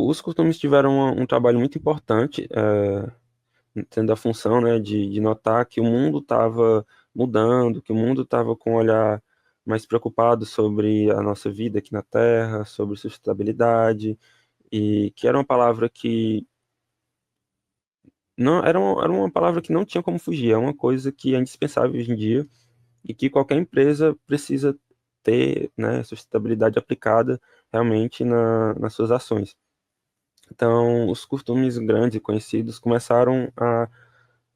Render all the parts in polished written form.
os costumes tiveram um trabalho muito importante, tendo a função, né, de notar que o mundo estava mudando, que o mundo estava com um olhar mais preocupado sobre a nossa vida aqui na Terra, sobre sustentabilidade, e que era uma palavra que não era uma palavra que não tinha como fugir, é uma coisa que é indispensável hoje em dia e que qualquer empresa precisa ter, né, sustentabilidade aplicada realmente nas suas ações. Então, os costumes grandes e conhecidos começaram a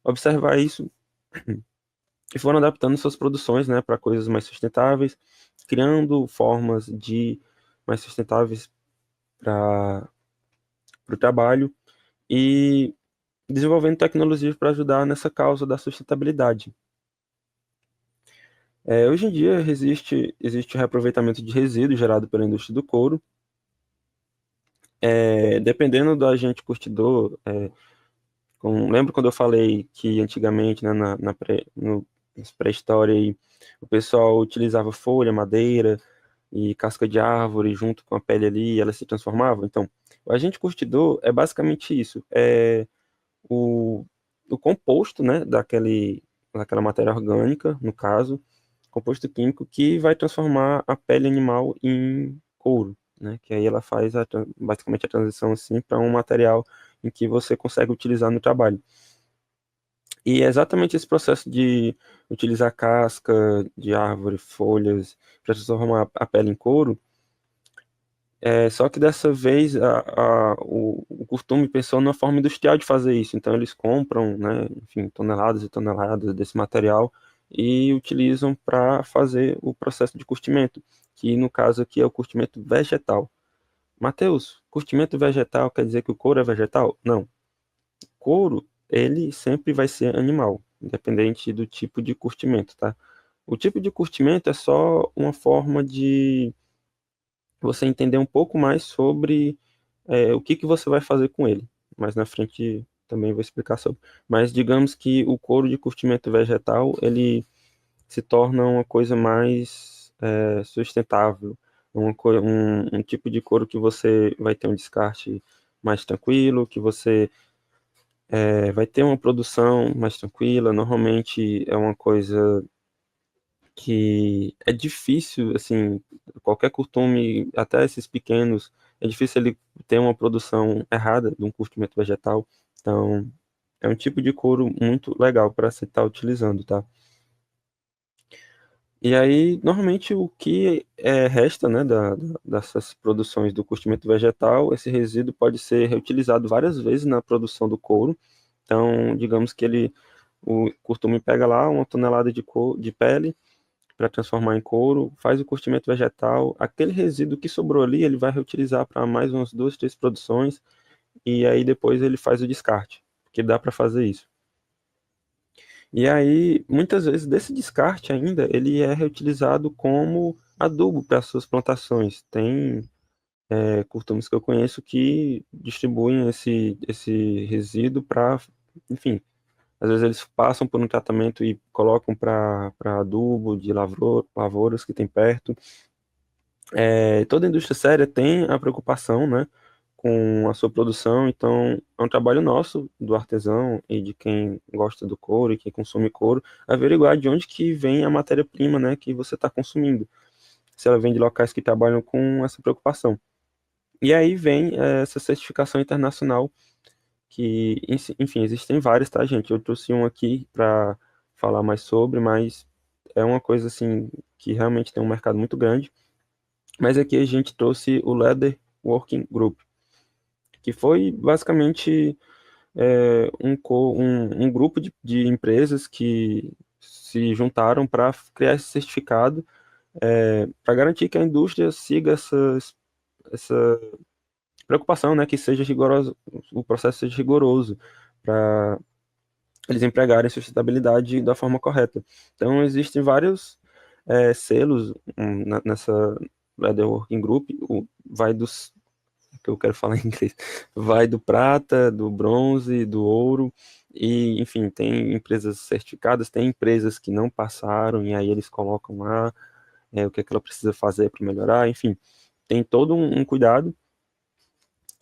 observar isso e foram adaptando suas produções, né, para coisas mais sustentáveis, criando formas de mais sustentáveis para o trabalho e desenvolvendo tecnologias para ajudar nessa causa da sustentabilidade. Hoje em dia existe o reaproveitamento de resíduos gerado pela indústria do couro. Dependendo do agente curtidor, lembra quando eu falei que antigamente, né, no pré-história, aí, o pessoal utilizava folha, madeira e casca de árvore junto com a pele ali e ela se transformava? Então, o agente curtidor é basicamente isso. O, o composto, né, daquela matéria orgânica, no caso, composto químico, que vai transformar a pele animal em couro, né? Que aí ela faz basicamente a transição assim para um material em que você consegue utilizar no trabalho. E é exatamente esse processo de utilizar casca de árvore, folhas, para transformar a pele em couro. Só que dessa vez o costume pensou numa forma industrial de fazer isso. Então eles compram, né, enfim, toneladas e toneladas desse material e utilizam para fazer o processo de curtimento, que no caso aqui é o curtimento vegetal. Mateus, curtimento vegetal quer dizer que o couro é vegetal? Não. Couro, ele sempre vai ser animal, independente do tipo de curtimento, tá? O tipo de curtimento é só uma forma de você entender um pouco mais sobre o que que você vai fazer com ele. Mais na frente também vou explicar sobre. Mas digamos que o couro de curtimento vegetal, ele se torna uma coisa mais sustentável, um tipo de couro que você vai ter um descarte mais tranquilo, que você vai ter uma produção mais tranquila. Normalmente é uma coisa que é difícil, assim, qualquer costume, até esses pequenos, é difícil ele ter uma produção errada de um curtimento vegetal. Então, é um tipo de couro muito legal para você estar utilizando, tá? E aí, normalmente, o que resta, né, dessas produções do curtimento vegetal, esse resíduo pode ser reutilizado várias vezes na produção do couro. Então, digamos que o curtume pega lá uma tonelada de pele, para transformar em couro, faz o curtimento vegetal, aquele resíduo que sobrou ali, ele vai reutilizar para mais umas duas, três produções, e aí depois ele faz o descarte, que dá para fazer isso. E aí, muitas vezes, desse descarte ainda, ele é reutilizado como adubo para as suas plantações. Tem curtumes que eu conheço que distribuem esse resíduo para, enfim, às vezes eles passam por um tratamento e colocam para adubo de lavouras que tem perto. Toda indústria séria tem a preocupação, né, com a sua produção. Então é um trabalho nosso, do artesão e de quem gosta do couro e quem consome couro, averiguar de onde que vem a matéria-prima, né, que você está consumindo, se ela vem de locais que trabalham com essa preocupação. E aí vem essa certificação internacional, que, enfim, existem várias, tá, gente? Eu trouxe um aqui para falar mais sobre, mas é uma coisa assim que realmente tem um mercado muito grande. Mas aqui a gente trouxe o Leather Working Group, que foi basicamente um grupo de empresas que se juntaram para criar esse certificado, para garantir que a indústria siga essa preocupação, né, que seja rigoroso, o processo seja rigoroso, para eles empregarem sustentabilidade da forma correta. Então, existem vários selos nessa Leather Working Group, vai dos que eu quero falar em inglês, vai do prata, do bronze, do ouro, e enfim, tem empresas certificadas, tem empresas que não passaram, e aí eles colocam lá o que é que ela precisa fazer para melhorar, enfim, tem todo um cuidado,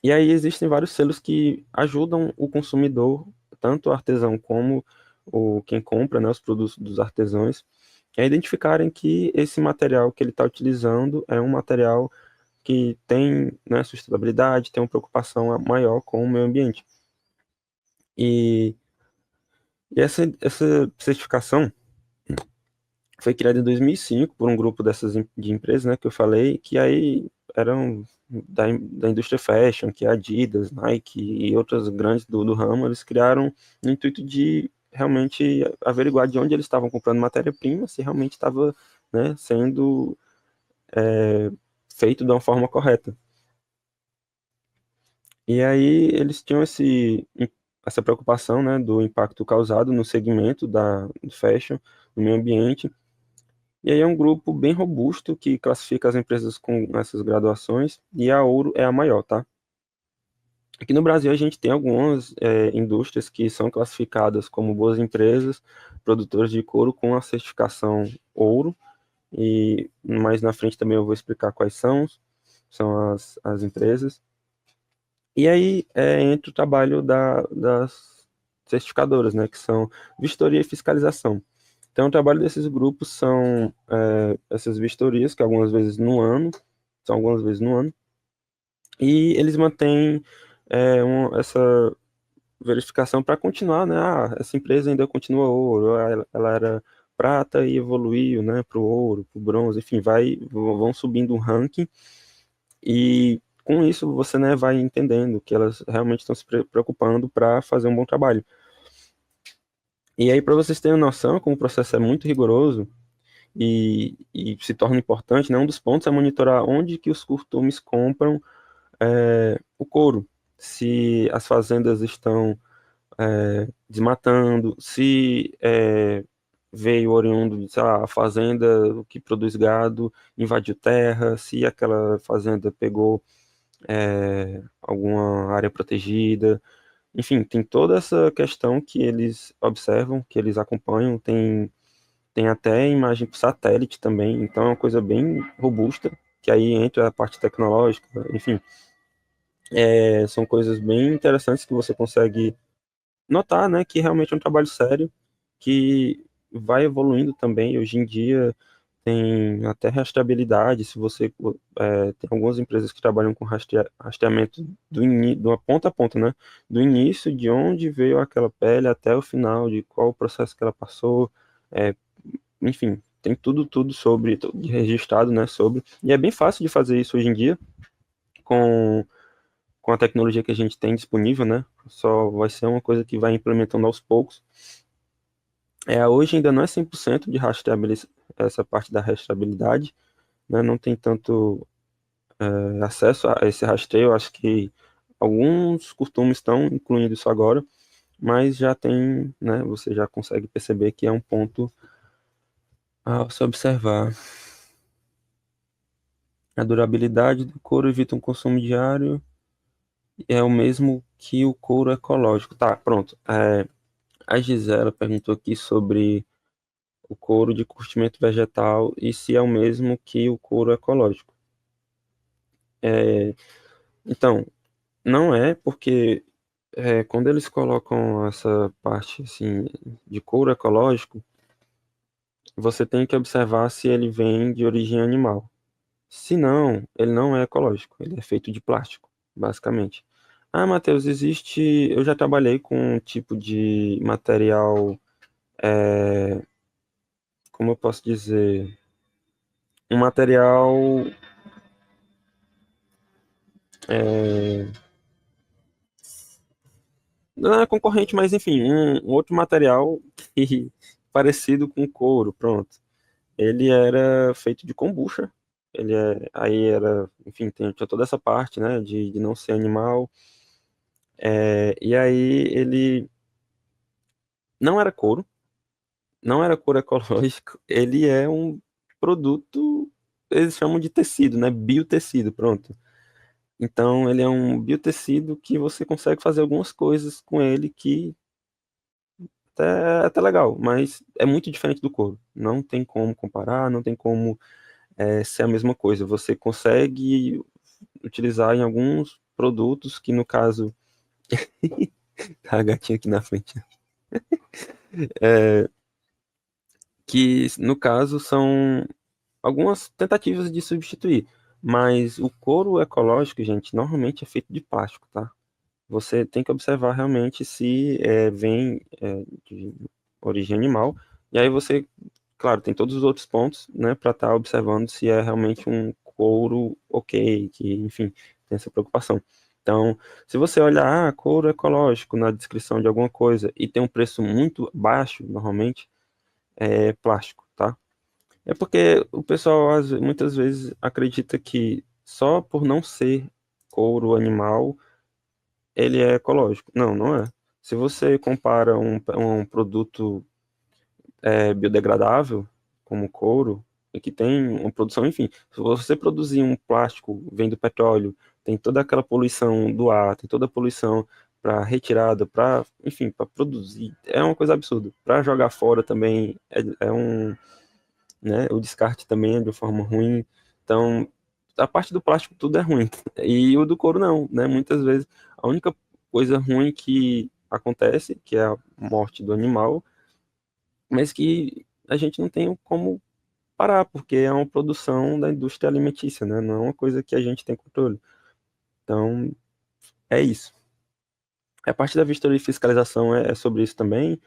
E aí existem vários selos que ajudam o consumidor, tanto o artesão como quem compra, né, os produtos dos artesãos, a identificarem que esse material que ele está utilizando é um material que tem, né, sustentabilidade, tem uma preocupação maior com o meio ambiente. E, e essa certificação foi criada em 2005 por um grupo de empresas, né, que eu falei, que aí eram da indústria fashion, que é Adidas, Nike e outras grandes do ramo, eles criaram no intuito de realmente averiguar de onde eles estavam comprando matéria-prima, se realmente estava, né, sendo feito de uma forma correta. E aí eles tinham essa preocupação, né, do impacto causado no segmento do fashion, no meio ambiente. E aí é um grupo bem robusto que classifica as empresas com essas graduações e a Ouro é a maior, tá? Aqui no Brasil a gente tem algumas indústrias que são classificadas como boas empresas, produtoras de couro com a certificação Ouro, e mais na frente também eu vou explicar quais são as empresas. E aí entra o trabalho das certificadoras, né, que são vistoria e fiscalização. Então, o trabalho desses grupos são essas vistorias, que algumas vezes no ano, são algumas vezes no ano, e eles mantêm essa verificação para continuar, né? Ah, essa empresa ainda continua ouro, ela era prata e evoluiu, né, para o ouro, para o bronze, enfim, vão subindo um ranking e com isso você, né, vai entendendo que elas realmente estão se preocupando para fazer um bom trabalho. E aí, para vocês terem noção, como o processo é muito rigoroso, e se torna importante, né? Um dos pontos é monitorar onde que os curtumes compram o couro. Se as fazendas estão desmatando, se veio oriundo de, sei lá, a fazenda que produz gado invadiu terra, se aquela fazenda pegou alguma área protegida. Enfim, tem toda essa questão que eles observam, que eles acompanham, tem até imagem por satélite também, então é uma coisa bem robusta, que aí entra a parte tecnológica, enfim, são coisas bem interessantes que você consegue notar, né, que realmente é um trabalho sério, que vai evoluindo também. Hoje em dia tem até rastreabilidade, se você tem algumas empresas que trabalham com rastreamento de uma ponta a ponta, né, do início, de onde veio aquela pele até o final, de qual o processo que ela passou, é, enfim, tem tudo sobre, tudo registrado, né, sobre, e é bem fácil de fazer isso hoje em dia, com, com a tecnologia que a gente tem disponível, né, só vai ser uma coisa que vai implementando aos poucos. Hoje ainda não é 100% de rastreabilidade, essa parte da rastreabilidade, né, não tem tanto acesso a esse rastreio, acho que alguns costumes estão incluindo isso agora, mas já tem, né, você já consegue perceber que é um ponto a se observar. A durabilidade do couro evita um consumo diário, é o mesmo que o couro ecológico. Tá, pronto. A Gisela perguntou aqui sobre o couro de curtimento vegetal e se é o mesmo que o couro ecológico. É, então, não é porque quando eles colocam essa parte assim de couro ecológico, você tem que observar se ele vem de origem animal. Se não, ele não é ecológico, ele é feito de plástico, basicamente. Ah, Matheus, existe. Eu já trabalhei com um tipo de material, como eu posso dizer? Um material. é, Não é concorrente, mas enfim, um outro material que, parecido com couro, pronto. Ele era feito de kombucha. Aí era, enfim, tinha toda essa parte, né, de não ser animal. E aí ele não era couro, não era couro ecológico, ele é um produto, eles chamam de tecido, né? Biotecido, pronto. Então, ele é um biotecido que você consegue fazer algumas coisas com ele que é até legal, mas é muito diferente do couro. Não tem como comparar, não tem como ser a mesma coisa. Você consegue utilizar em alguns. produtos que, no caso, tá a gatinha aqui na frente, é, que no caso são algumas tentativas de substituir, mas o couro ecológico, gente, normalmente é feito de plástico, tá? Você tem que observar realmente se vem de origem animal, e aí você, claro, tem todos os outros pontos, né, para estar observando se é realmente um couro ok, que, enfim, tem essa preocupação. Então, se você olhar, couro ecológico na descrição de alguma coisa e tem um preço muito baixo, normalmente, é plástico, tá? É porque o pessoal muitas vezes acredita que só por não ser couro animal, ele é ecológico. Não, não é. Se você compara um produto biodegradável, como couro, e que tem uma produção, enfim, se você produzir um plástico, vem do petróleo, tem toda aquela poluição do ar, tem toda a poluição para retirada, para, enfim, para produzir, é uma coisa absurda. Para jogar fora também é um, né? O descarte também é de uma forma ruim. Então, a parte do plástico tudo é ruim. E o do couro não, né? Muitas vezes a única coisa ruim que acontece, que é a morte do animal, mas que a gente não tem como parar, porque é uma produção da indústria alimentícia, né? Não é uma coisa que a gente tem controle. Então, é isso. A parte da vistoria e fiscalização é sobre isso também.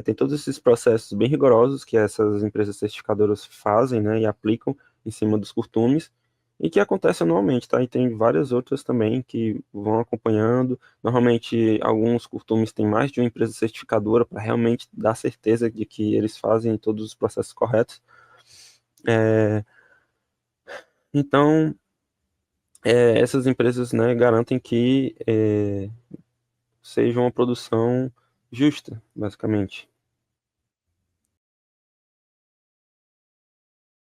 Tem todos esses processos bem rigorosos que essas empresas certificadoras fazem, né, e aplicam em cima dos curtumes, e que acontece anualmente, tá? E tem várias outras também que vão acompanhando. Normalmente, alguns curtumes têm mais de uma empresa certificadora para realmente dar certeza de que eles fazem todos os processos corretos. É, então, essas empresas, né, garantem que seja uma produção justa, basicamente.